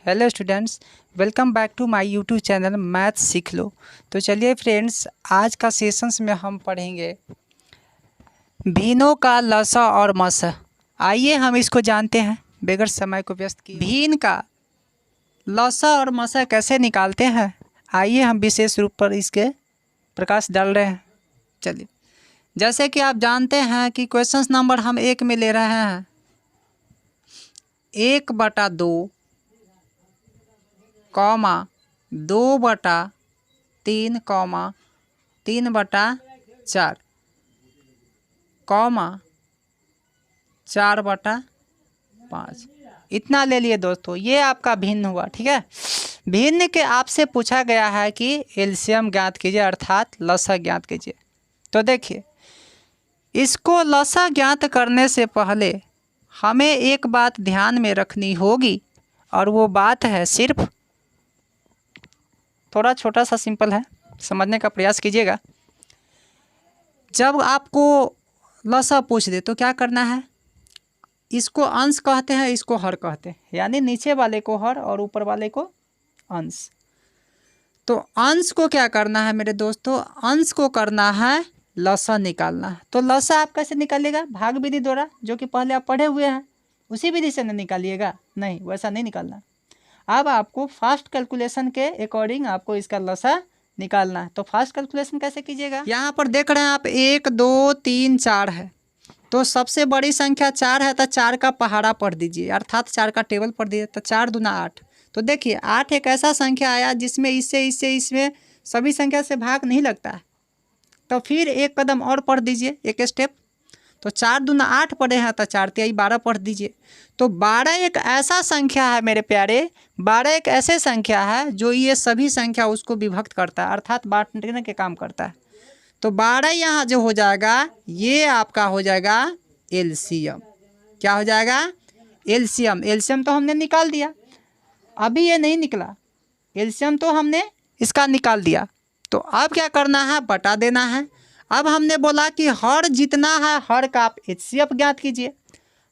Hello students, welcome back to my YouTube channel math सीख लो। तो चलिए फ्रेंड्स, आज का सेशंस में हम पढ़ेंगे भिन्नों का लसा और मसा। आइए हम इसको जानते हैं बगैर समय को व्यस्त किए। भिन्न का लसा और मसा कैसे निकालते हैं, आइए हम विशेष रूप पर इसके प्रकाश डाल रहे हैं। चलिए, जैसे कि आप जानते हैं कि क्वेश्चन नंबर हम 1 में ले रहे हैं 1/2 कॉमा 2/3 कॉमा 3/4 कॉमा 4/5 इतना ले लिए दोस्तों। ये आपका भिन्न हुआ, ठीक है। भिन्न के आपसे पूछा गया है कि एलसीएम ज्ञात कीजिए अर्थात लसा ज्ञात कीजिए। तो देखिए, इसको लसा ज्ञात करने से पहले हमें एक बात ध्यान में रखनी होगी, और वो बात है सिर्फ थोड़ा छोटा सा सिंपल है, समझने का प्रयास कीजिएगा। जब आपको लसा पूछ दे तो क्या करना है, इसको अंश कहते हैं, इसको हर कहते हैं, यानी नीचे वाले को हर और ऊपर वाले को अंश। तो अंश को क्या करना है मेरे दोस्तों, अंश को करना है लसा निकालना है। तो लसा आप कैसे निकालिएगा, भाग विधि द्वारा, जो कि पहले आप पढ़े हुए हैं, उसी विधि से न निकालिएगा। नहीं, वैसा नहीं निकालना। अब आपको फास्ट कैलकुलेशन के अकॉर्डिंग आपको इसका लसा निकालना है। तो फास्ट कैलकुलेशन कैसे कीजिएगा, यहाँ पर देख रहे हैं आप 1 2 3 4 है, तो सबसे बड़ी संख्या 4 है, तो 4 का पहाड़ा पढ़ दीजिए, अर्थात 4 का टेबल पढ़ दीजिए। तो 4 दूना 8। तो देखिए 8 एक ऐसा संख्या आया जिसमें इसमें सभी संख्या से भाग नहीं लगता है, तो फिर एक कदम और पढ़ दीजिए, एक स्टेप। तो 4 दूना 8 पढ़े हैं, तो 4 तिहाई 12 पढ़ दीजिए। तो 12 एक ऐसा संख्या है मेरे प्यारे, 12 एक ऐसे संख्या है जो ये सभी संख्या उसको विभक्त करता है, अर्थात बांटने के काम करता है। तो 12 यहाँ जो हो जाएगा, ये आपका हो जाएगा एलसीएम। क्या हो जाएगा, एलसीएम। एलसीएम तो हमने निकाल दिया, अभी ये नहीं निकला, एलसीएम तो हमने इसका निकाल दिया। तो अब क्या करना है, बटा देना है। अब हमने बोला कि हर जितना है हर का आप एचसीएफ ज्ञात कीजिए।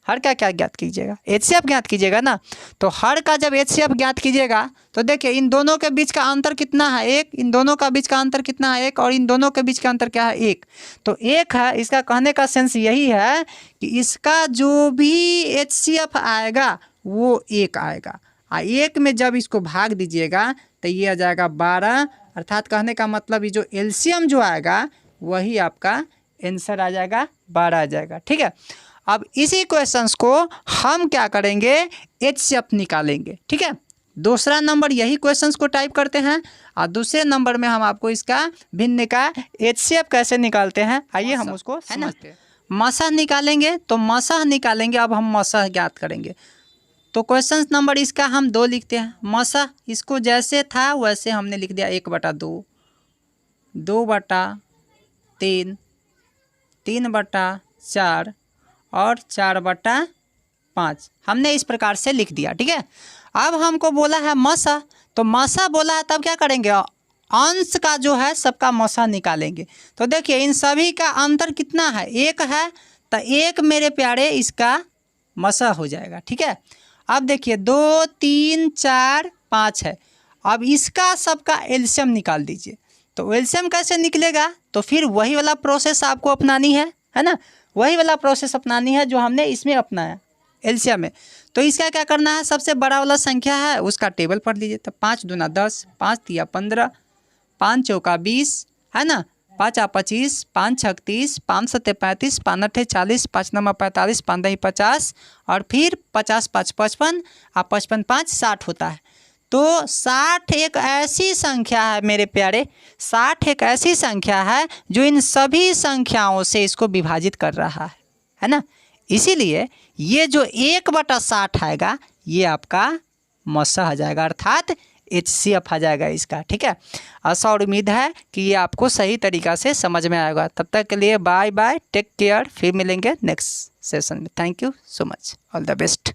हर का क्या ज्ञात कीजिएगा, एचसीएफ ज्ञात कीजिएगा ना। तो हर का जब एचसीएफ ज्ञात कीजिएगा तो देखिए इन दोनों के बीच का अंतर कितना है, 1। इन दोनों का बीच का अंतर कितना है, 1। और इन दोनों के बीच का अंतर क्या है, 1। तो 1 है। इसका कहने का सेंस यही है कि इसका जो भी एचसीएफ आएगा वो 1 आएगा। 1 में जब इसको भाग दीजिएगा तो ये आ जाएगा 12, अर्थात कहने का मतलब ये जो एलसीएम जो आएगा वही आपका आंसर आ जाएगा, 12 आ जाएगा, ठीक है। अब इसी क्वेश्चंस को हम क्या करेंगे, एचसीएफ निकालेंगे, ठीक है। दूसरा नंबर यही क्वेश्चंस को टाइप करते हैं, और दूसरे नंबर में हम आपको इसका भिन्न का एचसीएफ कैसे निकालते हैं, आइए हम उसको समझते हैं। मसा निकालेंगे, तो मसा निकालेंगे। अब हम मसा ज्ञात करेंगे। तो क्वेश्चन नंबर इसका हम 2 लिखते हैं। मसा इसको जैसे था वैसे हमने लिख दिया 1/2, 2/3, 3/4 और 4/5 हमने इस प्रकार से लिख दिया, ठीक है। अब हमको बोला है मसा, तो मसा बोला है, तब क्या करेंगे, अंश का जो है सबका मसा निकालेंगे। तो देखिए इन सभी का अंतर कितना है, 1 है, तो 1 मेरे प्यारे इसका मसा हो जाएगा, ठीक है। अब देखिए 2 3 4 5 है, अब इसका सबका एलसीएम निकाल दीजिए। तो एलसीएम कैसे निकलेगा, तो फिर वही वाला प्रोसेस आपको अपनानी है ना, वही वाला प्रोसेस अपनानी है जो हमने इसमें अपनाया एलसीएम में। तो इसका क्या करना है, सबसे बड़ा वाला संख्या है उसका टेबल पढ़ लीजिए। तो 5 दूना 10, 5 तिया 15, 5 चौका 20 है ना, 5 आ 25, 5 छक 30, 5 सत्ते 35, 5 अट्ठे 40, 5 नमा 45, 5 दही 50, और फिर 50 5 55, 55 5 60 होता है। तो 60 एक ऐसी संख्या है मेरे प्यारे, 60 एक ऐसी संख्या है जो इन सभी संख्याओं से इसको विभाजित कर रहा है ना। इसीलिए ये जो 1/60 आएगा ये आपका मसा आ जाएगा, अर्थात एचसीएफ आ जाएगा इसका, ठीक है। आशा और उम्मीद है कि ये आपको सही तरीक़ा से समझ में आएगा। तब तक के लिए बाय बाय, टेक केयर, फिर मिलेंगे नेक्स्ट सेशन में। Thank you so much, all the best.